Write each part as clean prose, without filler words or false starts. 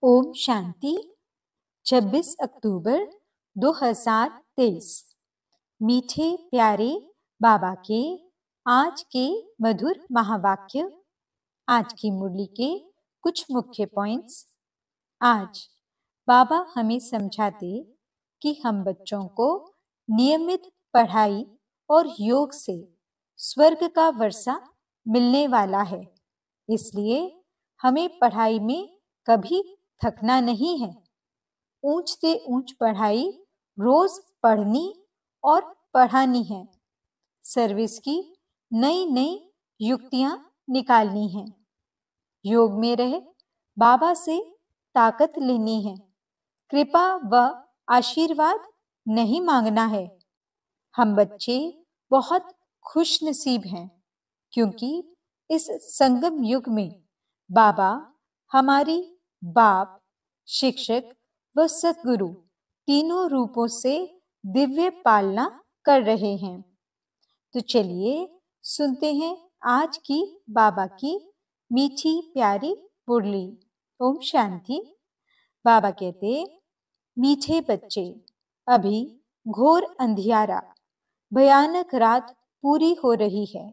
ओम शांति। 26 अक्टूबर 2023। मीठे प्यारे बाबा के आज के मधुर महावाक्य। आज की मुरली के कुछ मुख्य पॉइंट्स। आज बाबा हमें समझाते कि हम बच्चों को नियमित पढ़ाई और योग से स्वर्ग का वर्षा मिलने वाला है, इसलिए हमें पढ़ाई में कभी थकना नहीं है। ऊंच से ऊंच पढ़ाई रोज पढ़नी और पढ़ानी है। सर्विस की नई नई युक्तियां निकालनी है। योग में रह बाबा से ताकत लेनी है। कृपा व आशीर्वाद नहीं मांगना है। हम बच्चे बहुत खुश नसीब हैं, क्योंकि इस संगम युग में बाबा हमारी बाप, शिक्षक व सद्गुरु तीनों रूपों से दिव्य पालना कर रहे हैं। तो चलिए सुनते हैं आज की बाबा की मीठी प्यारी मुरली। ओम शांति। बाबा कहते, मीठे बच्चे, अभी घोर अंधियारा, भयानक रात पूरी हो रही है।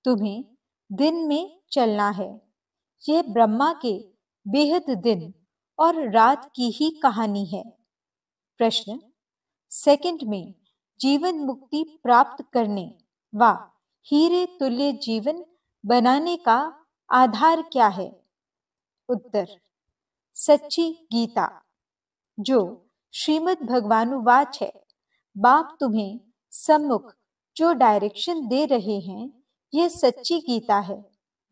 तुम्हें दिन में चलना है। यह ब्रह्मा के बेहद दिन और रात की ही कहानी है। प्रश्न, सेकंड में जीवन मुक्ति प्राप्त करने व हीरे तुल्य जीवन बनाने का आधार क्या है? उत्तर, सच्ची गीता, जो श्रीमद् भगवानुवाच है। बाप तुम्हें सम्मुख जो डायरेक्शन दे रहे हैं, यह सच्ची गीता है,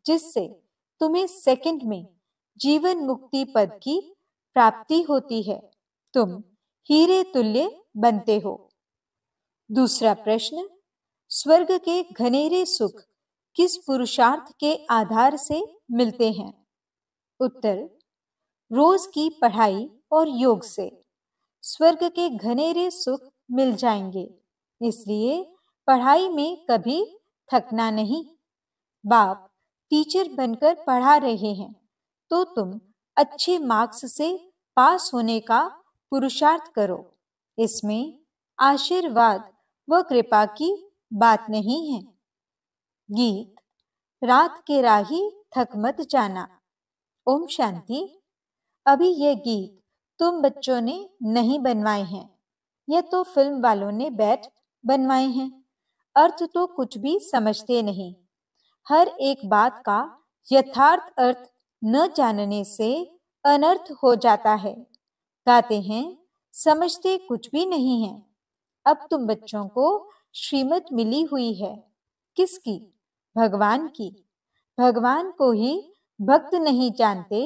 जिससे तुम्हें सेकंड में जीवन मुक्ति पद की प्राप्ति होती है। तुम हीरे तुल्य बनते हो। दूसरा प्रश्न, स्वर्ग के घनेरे सुख किस पुरुषार्थ के आधार से मिलते हैं? उत्तर, रोज की पढ़ाई और योग से स्वर्ग के घनेरे सुख मिल जाएंगे, इसलिए पढ़ाई में कभी थकना नहीं। बाप टीचर बनकर पढ़ा रहे हैं, तो तुम अच्छे मार्क्स से पास होने का पुरुषार्थ करो। इसमें आशीर्वाद व कृपा की बात नहीं है। गीत, रात के राही थक मत जाना। ओम शांति। अभी यह गीत तुम बच्चों ने नहीं बनवाए हैं, यह तो फिल्म वालों ने बैठ बनवाए हैं। अर्थ तो कुछ भी समझते नहीं। हर एक बात का यथार्थ अर्थ न जानने से अनर्थ हो जाता है। गाते हैं, समझते कुछ भी नहीं है। अब तुम बच्चों को श्रीमत मिली हुई है। किसकी? भगवान की। भगवान को ही भक्त नहीं जानते,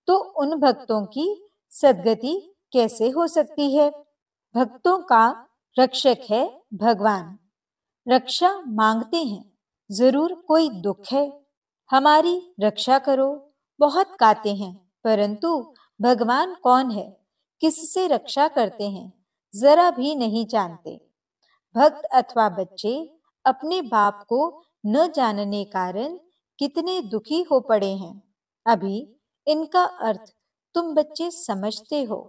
तो उन भक्तों की सद्गति कैसे हो सकती है? भक्तों का रक्षक है भगवान। रक्षा मांगते हैं, जरूर कोई दुख है, हमारी रक्षा करो। बहुत गाते हैं, परंतु भगवान कौन है, किससे रक्षा करते हैं, जरा भी नहीं जानते। भक्त अथवा बच्चे अपने बाप को न जानने कारण कितने दुखी हो पड़े हैं। अभी इनका अर्थ तुम बच्चे समझते हो।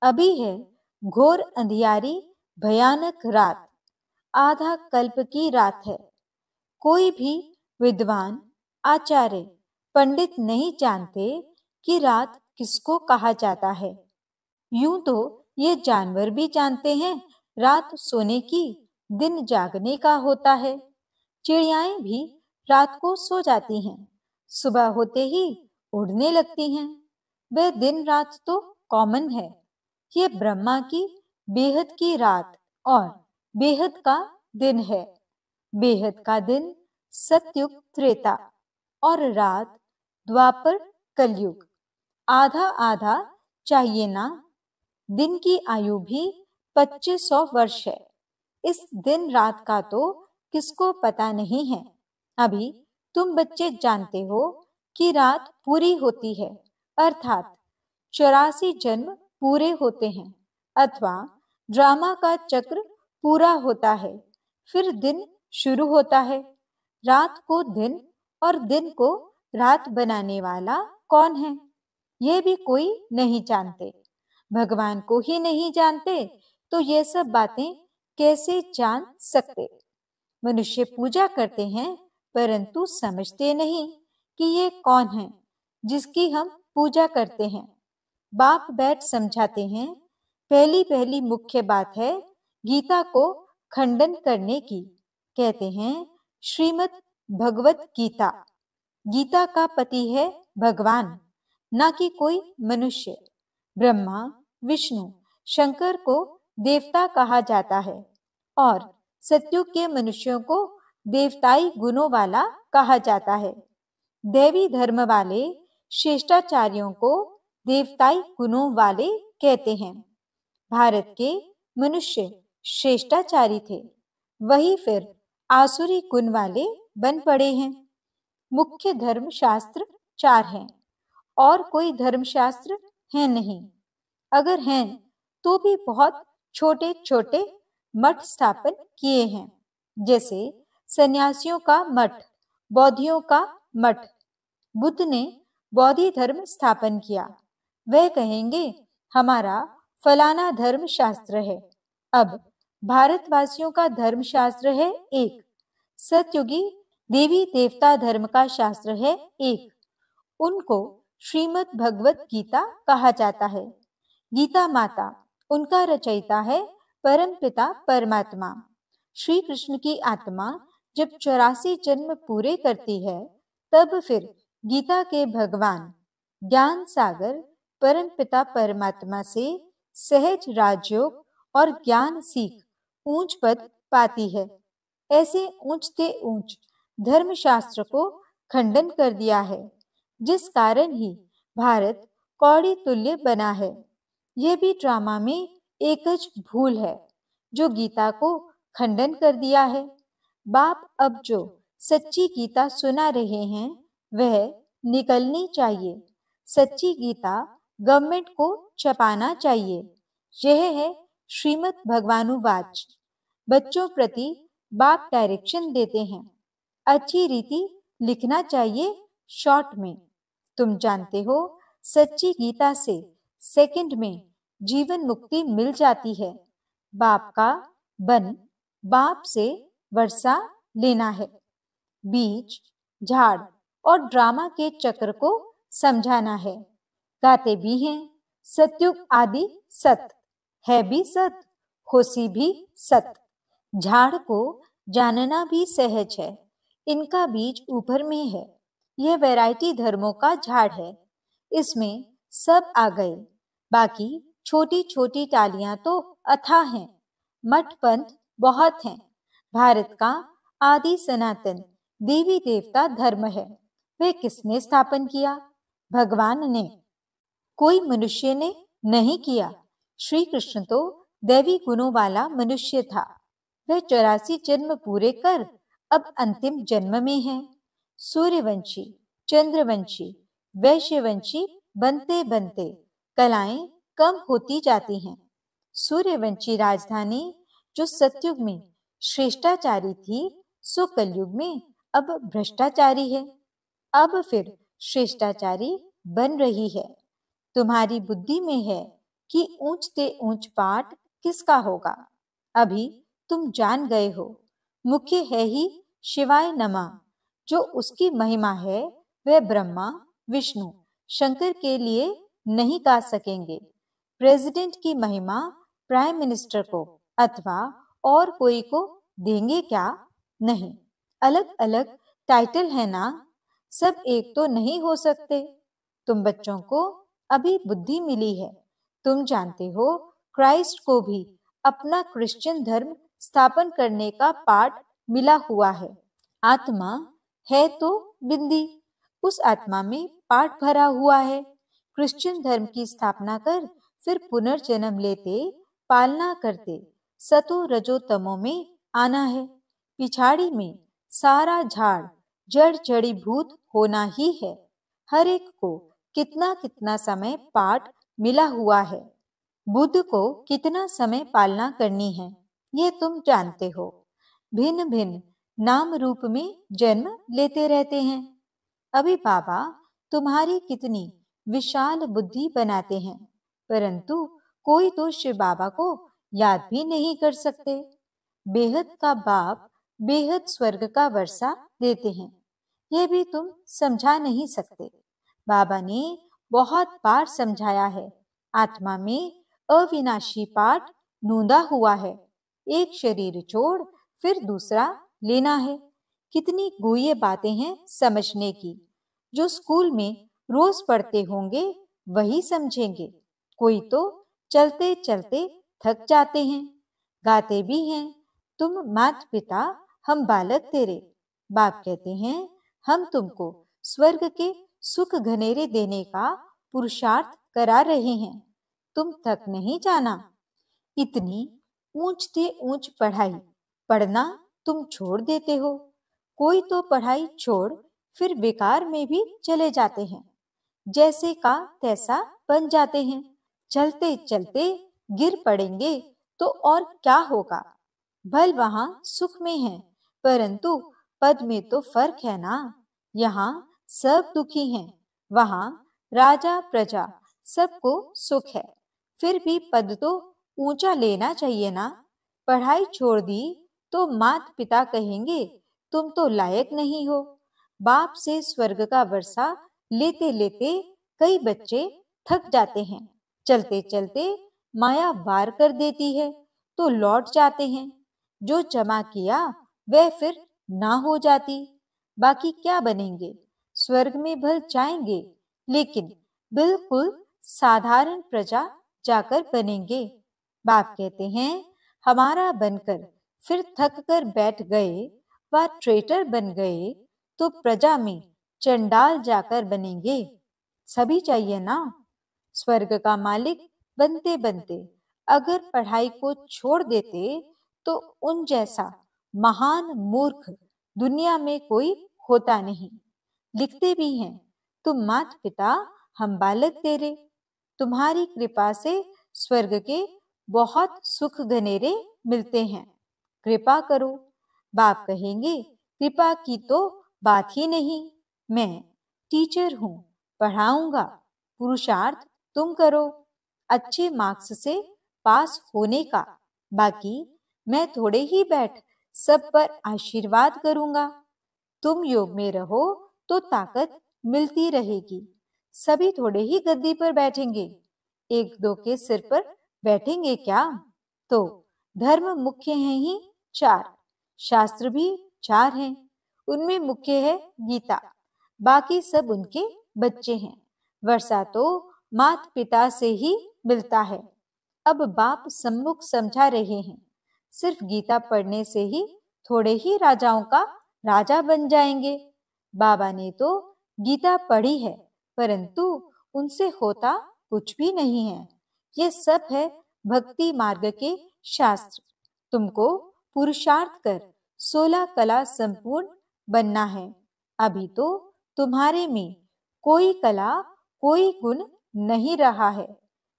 अभी है घोर अंधियारी भयानक रात, आधा कल्प की रात है। कोई भी विद्वान, आचार्य, पंडित नहीं जानते कि रात किसको कहा जाता है। यूं तो ये जानवर भी जानते हैं रात सोने की, दिन जागने का होता है। चिड़ियाएं भी रात को सो जाती हैं, सुबह होते ही उड़ने लगती हैं। वह दिन रात तो कॉमन है। ये ब्रह्मा की बेहद की रात और बेहद का दिन है। बेहद का दिन सतयुग त्रेता और रात द्वापर कलयुग। आधा आधा चाहिए ना। दिन की आयु भी 2500 वर्ष है। इस दिन रात का तो किसको पता नहीं है। अभी तुम बच्चे जानते हो कि रात पूरी होती है, अर्थात 84 जन्म पूरे होते हैं, अथवा ड्रामा का चक्र पूरा होता है, फिर दिन शुरू होता है। रात को दिन और दिन को रात बनाने वाला कौन है? ये भी कोई नहीं जानते। भगवान को ही नहीं जानते तो ये सब बातें कैसे जान सकते। मनुष्य पूजा करते हैं परंतु समझते नहीं कि ये कौन है जिसकी हम पूजा करते हैं। बाप बैठ समझाते हैं। पहली पहली मुख्य बात है गीता को खंडन करने की। कहते हैं श्रीमद् भगवत गीता, गीता का पति है भगवान, ना कि कोई मनुष्य। ब्रह्मा, विष्णु, शंकर को देवता कहा जाता है और सत्युग के मनुष्यों को देवताई गुणों वाला कहा जाता है। देवी धर्म वाले श्रेष्ठाचार्यों को देवताई गुणों वाले कहते हैं। भारत के मनुष्य श्रेष्ठाचारी थे, वही फिर आसुरी गुण वाले बन पड़े हैं। मुख्य धर्म शास्त्र 4 हैं और कोई धर्मशास्त्र है नहीं। अगर हैं तो भी बहुत छोटे छोटे मठ स्थापन किए हैं, जैसे सन्यासियों का मठ, बौद्धियों का मठ। बुद्ध ने बौद्धि धर्म स्थापन किया। वह कहेंगे हमारा फलाना धर्म शास्त्र है। अब भारतवासियों का धर्म शास्त्र है एक, सतयुगी देवी देवता धर्म का शास्त्र है एक। उनको श्रीमद् भगवत गीता कहा जाता है। गीता माता, उनका रचयिता है परमपिता परमात्मा। श्री कृष्ण की आत्मा जब 84 जन्म पूरे करती है तब फिर गीता के भगवान ज्ञान सागर परमपिता परमात्मा से सहज राजयोग और ज्ञान सीख ऊंच पद पाती है। ऐसे ऊंचते ऊंच धर्मशास्त्र को खंडन कर दिया है, जिस कारण ही भारत कौड़ी तुल्य बना है। यह भी ड्रामा में एकच भूल है जो गीता को खंडन कर दिया है। बाप अब जो सच्ची गीता सुना रहे हैं वह निकलनी चाहिए। सच्ची गीता गवर्नमेंट को छपाना चाहिए। यह है श्रीमद् भगवानुवाच। बच्चों प्रति बाप डायरेक्शन देते हैं। अच्छी रीति लिखना चाहिए शॉर्ट में। तुम जानते हो सच्ची गीता से सेकंड में जीवन मुक्ति मिल जाती है। बाप का बन बाप से वर्षा लेना है। बीज, झाड़ और ड्रामा के चक्र को समझाना है। गाते भी हैं सत्युग आदि सत है भी सत, होसी भी सत। झाड़ को जानना भी सहज है। इनका बीज ऊपर में है। यह वैरायटी धर्मों का झाड़ है। इसमें सब आ गए। बाकी छोटी छोटी टालियां तो अथाह हैं। मठ पंथ बहुत हैं। भारत का आदि सनातन देवी देवता धर्म है। वह किसने स्थापन किया? भगवान ने। कोई मनुष्य ने नहीं किया। श्री कृष्ण तो दैवी गुणों वाला मनुष्य था। वह 84 जन्म पूरे कर अब अंतिम जन्म में है। सूर्यवंशी, चंद्रवंशी, वैश्यवंशी बनते बनते कलाएं कम होती जाती हैं। सूर्यवंशी राजधानी जो सतयुग में श्रेष्ठाचारी थी, सो कलयुग में अब भ्रष्टाचारी है। अब फिर श्रेष्ठाचारी बन रही है। तुम्हारी बुद्धि में है कि ऊंचते ऊंच पाठ किसका होगा। अभी तुम जान गए हो। मुख्य है ही शिवाय नमः। जो उसकी महिमा है वह ब्रह्मा, विष्णु, शंकर के लिए नहीं गा सकेंगे। प्रेसिडेंट की महिमा प्राइम मिनिस्टर को अथवा और कोई को देंगे क्या? नहीं। अलग अलग टाइटल है ना, सब एक तो नहीं हो सकते। तुम बच्चों को अभी बुद्धि मिली है। तुम जानते हो क्राइस्ट को भी अपना क्रिश्चियन धर्म स्थापन करने का पाठ मिला हुआ है। आत्मा है तो बिंदी, उस आत्मा में पाठ भरा हुआ है। क्रिश्चियन धर्म की स्थापना कर फिर पुनर्जन्म लेते, पालना करते, सतो रजो तमो में आना है। पिछाड़ी में सारा झाड़ जड़ जड़ी भूत होना ही है। हर एक को कितना कितना समय पाठ मिला हुआ है। बुद्ध को कितना समय पालना करनी है, ये तुम जानते हो। भिन्न भिन्न नाम रूप में जन्म लेते रहते हैं। अभी बाबा तुम्हारी कितनी विशाल बुद्धि बनाते हैं, परंतु कोई तो शिव बाबा को याद भी नहीं कर सकते। बेहद का बाप बेहद स्वर्ग का वर्षा देते हैं, यह भी तुम समझा नहीं सकते। बाबा ने बहुत बार समझाया है, आत्मा में अविनाशी पाठ नूंदा हुआ है, एक शरीर छोड़ फिर दूसरा लेना है। कितनी गुह्य बातें हैं समझने की, जो स्कूल में रोज पढ़ते होंगे वही समझेंगे। कोई तो चलते चलते थक जाते हैं, गाते भी हैं, तुम माता पिता हम बालक तेरे। बाप कहते हैं, हम तुमको स्वर्ग के सुख घनेरे देने का पुरुषार्थ करा रहे हैं, तुम थक नहीं जाना। इतनी ऊंच से ऊंच पढ़ाई पढ़ना तुम छोड़ देते हो। कोई तो पढ़ाई छोड़ फिर बेकार में भी चले जाते हैं, जैसे का तैसा बन जाते हैं। चलते चलते गिर पड़ेंगे तो और क्या होगा। भल वहां सुख में है, परंतु पद में तो फर्क है ना। यहाँ सब दुखी हैं, वहां राजा प्रजा सबको सुख है। फिर भी पद तो ऊंचा लेना चाहिए ना। पढ़ाई छोड़ दी तो माता पिता कहेंगे तुम तो लायक नहीं हो। बाप से स्वर्ग का वर्षा लेते लेते कई बच्चे थक जाते हैं, चलते चलते माया वार कर देती है तो लौट जाते हैं। जो जमा किया वह फिर ना हो जाती, बाकी क्या बनेंगे। स्वर्ग में भल जाएंगे, लेकिन बिल्कुल साधारण प्रजा जाकर बनेंगे। बाप कहते हैं, हमारा बनकर फिर थक कर बैठ गए व ट्रेटर बन गए तो प्रजा में चंडाल जाकर बनेंगे। सभी चाहिए ना। स्वर्ग का मालिक बनते बनते अगर पढ़ाई को छोड़ देते तो उन जैसा महान मूर्ख दुनिया में कोई होता नहीं। लिखते भी हैं, तुम माता पिता हम बालक तेरे, तुम्हारी कृपा से स्वर्ग के बहुत सुख घनेरे मिलते हैं, कृपा करो। बाप कहेंगे, कृपा की तो बात ही नहीं, मैं टीचर हूं, पढ़ाऊंगा, पुरुषार्थ तुम करो अच्छे मार्क्स से पास होने का। बाकी मैं थोड़े ही बैठ सब पर आशीर्वाद करूंगा। तुम योग में रहो तो ताकत मिलती रहेगी। सभी थोड़े ही गद्दी पर बैठेंगे, एक दो के सिर पर बैठेंगे क्या। तो धर्म मुख्य हैं ही चार, शास्त्र भी चार हैं, उनमें मुख्य है गीता, बाकी सब उनके बच्चे हैं। वर्षा तो माता पिता से ही मिलता है। अब बाप सम्मुख समझा रहे हैं, सिर्फ गीता पढ़ने से ही थोड़े ही राजाओं का राजा बन जाएंगे। बाबा ने तो गीता पढ़ी है, परंतु उनसे होता कुछ भी नहीं है। ये सब है भक्ति मार्ग के शास्त्र। तुमको पुरुषार्थ कर 16 कला संपूर्ण बनना है। अभी तो तुम्हारे में कोई कला कोई गुण नहीं रहा है।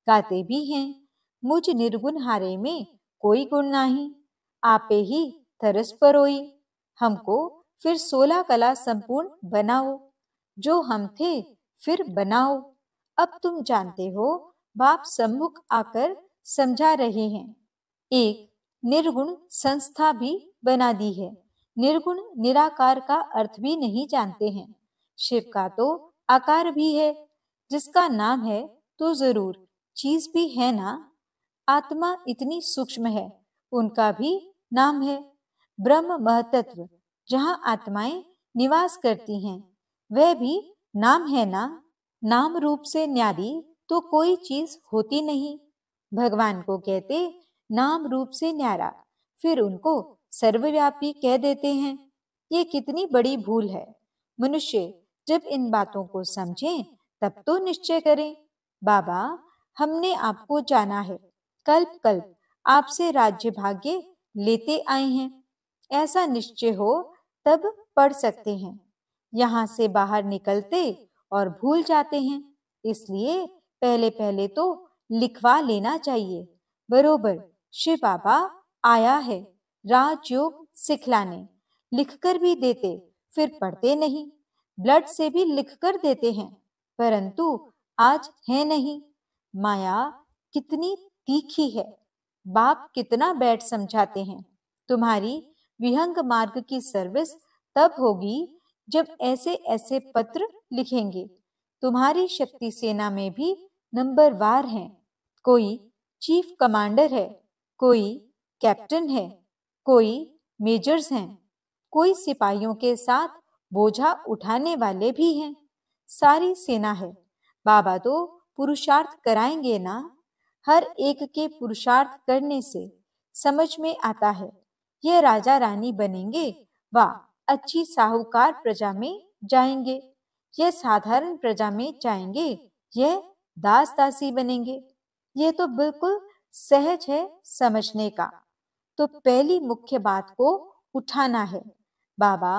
गाते भी हैं, मुझ निर्गुण हारे में कोई गुण नहीं, आपे ही तरस परोई। हमको फिर 16 कला संपूर्ण बनाओ, जो हम थे फिर बनाओ। अब तुम जानते हो, बाप सम्मुख आकर समझा रहे हैं। एक निर्गुण संस्था भी बना दी है। निर्गुण निराकार का अर्थ भी नहीं जानते हैं। शिव का तो आकार भी है, जिसका नाम है तो जरूर चीज भी है ना। आत्मा इतनी सूक्ष्म है, उनका भी नाम है। ब्रह्म महतत्व जहाँ आत्माएं निवास करती हैं, वह भी नाम है ना। नाम रूप से न्यारी तो कोई चीज होती नहीं। भगवान को कहते नाम रूप से न्यारा, फिर उनको सर्वव्यापी कह देते हैं। ये कितनी बड़ी भूल है। मनुष्य जब इन बातों को समझे तब तो निश्चय करें। बाबा, हमने आपको जाना है, कल्प कल्प आपसे राज्य भाग्य लेते आए हैं, ऐसा निश्चय हो तब पढ़ सकते हैं। यहाँ से बाहर निकलते और भूल जाते हैं, इसलिए पहले पहले तो लिखवा लेना चाहिए। बरोबर शिव बाबा आया है राजयोग सिखलाने, लिखकर भी देते, फिर पढ़ते नहीं। ब्लड से भी लिखकर देते हैं, परंतु आज है नहीं। माया कितनी तीखी है, बाप कितना बैठ समझाते हैं। तुम्हारी विहंग मार्ग की सर्विस तब होगी जब ऐसे ऐसे पत्र लिखेंगे। तुम्हारी शक्ति सेना में भी नंबरवार हैं। कोई चीफ कमांडर है, कोई कैप्टन है, कोई मेजर्स हैं, कोई सिपाहियों के साथ बोझा उठाने वाले भी हैं। सारी सेना है। बाबा तो पुरुषार्थ कराएंगे ना। हर एक के पुरुषार्थ करने से समझ में आता है यह राजा रानी बनेंगे, वाह अच्छी साहूकार प्रजा में जाएंगे, यह साधारण प्रजा में जाएंगे, यह दास दासी बनेंगे। यह तो बिल्कुल सहज है समझने का। तो पहली मुख्य बात को उठाना है। बाबा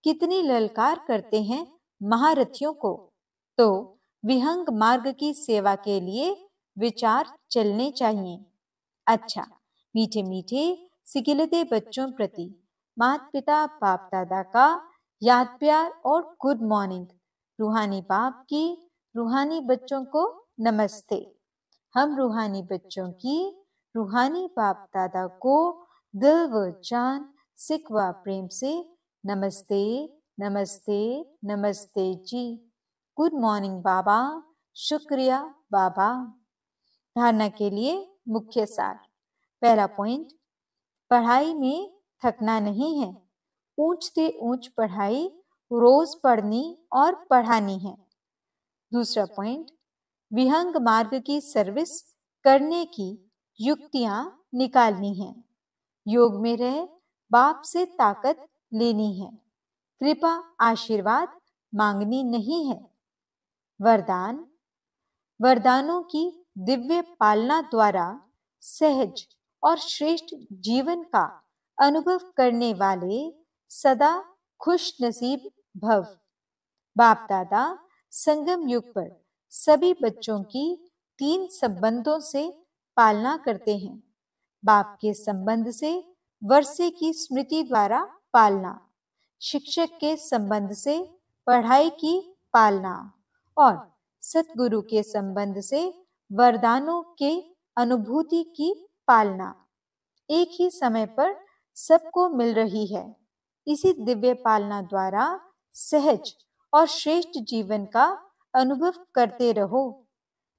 कितनी ललकार करते हैं महारथियों को। तो विहंग मार्ग की सेवा के लिए विचार चलने चाहिए। अच्छा, मीठे मीठे सिकिलते बच्चों प्रति माता पिता बाप दादा का याद प्यार और गुड मॉर्निंग। रूहानी बाप की रूहानी बच्चों को नमस्ते। हम रूहानी बच्चों की रूहानी बाप दादा को दिल व जान सिक व प्रेम से नमस्ते नमस्ते नमस्ते जी। गुड मॉर्निंग बाबा, शुक्रिया बाबा। धारणा के लिए मुख्य सार। पहला पॉइंट, पढ़ाई में थकना नहीं है। ऊंच से ऊंच पढ़ाई रोज पढ़नी और पढ़ानी है। दूसरा पॉइंट, विहंग मार्ग की सर्विस करने की युक्तियां निकालनी है। योग में रह बाप से ताकत लेनी है। कृपा आशीर्वाद मांगनी नहीं है। वरदान, वरदानों की दिव्य पालना द्वारा सहज और श्रेष्ठ जीवन का अनुभव करने वाले सदा खुश नसीब भव। बाप दादा संगम युग पर सभी बच्चों की 3 संबंधों से पालना करते हैं। बाप के संबंध से वर्षे की स्मृति द्वारा पालना, शिक्षक के संबंध से पढ़ाई की पालना और सतगुरु के संबंध से वरदानों के अनुभूति की पालना एक ही समय पर सबको मिल रही है। इसी दिव्य पालना द्वारा सहज और श्रेष्ठ जीवन का अनुभव करते रहो।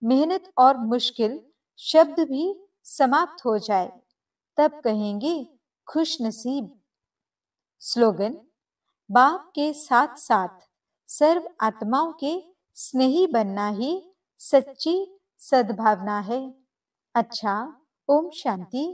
मेहनत और मुश्किल शब्द भी समाप्त हो जाए, तब कहेंगे खुश नसीब। स्लोगन, बाप के साथ साथ सर्व आत्माओं के स्नेही बनना ही सच्ची सद्भावना है। अच्छा, ओम शांति।